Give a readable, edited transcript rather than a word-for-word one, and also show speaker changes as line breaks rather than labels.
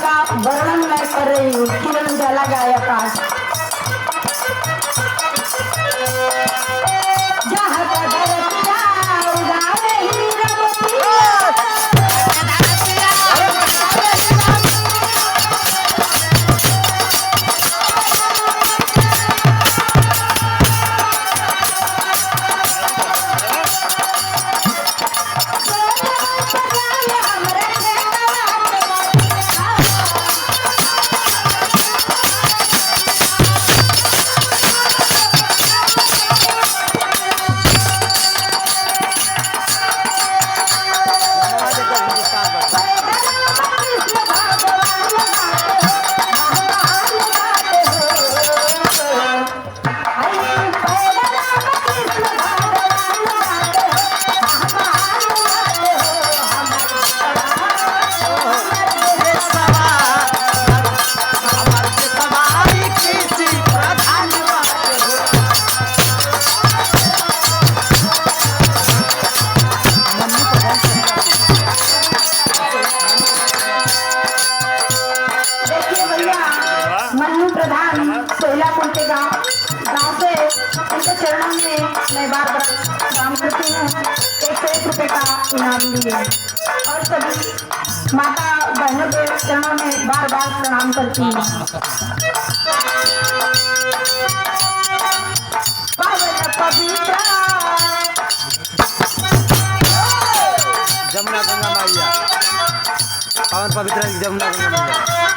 का वर्णन मैं कर रही हूँ। किरण जला गया आकाश जहाँ का धरतिया उड़ावे हीरामती। मन्नू प्रधान सोहिलापुर के गांव से उनके चरणों में मैं बार बार प्रणाम करती हूँ। 101 रुपए का इनाम दिए और सभी माता बहनों के चरणों में बार बार प्रणाम करती हूँ। पवित्र
जमुना गंगा मैया पावन पवित्र जमुना गंगा मैया।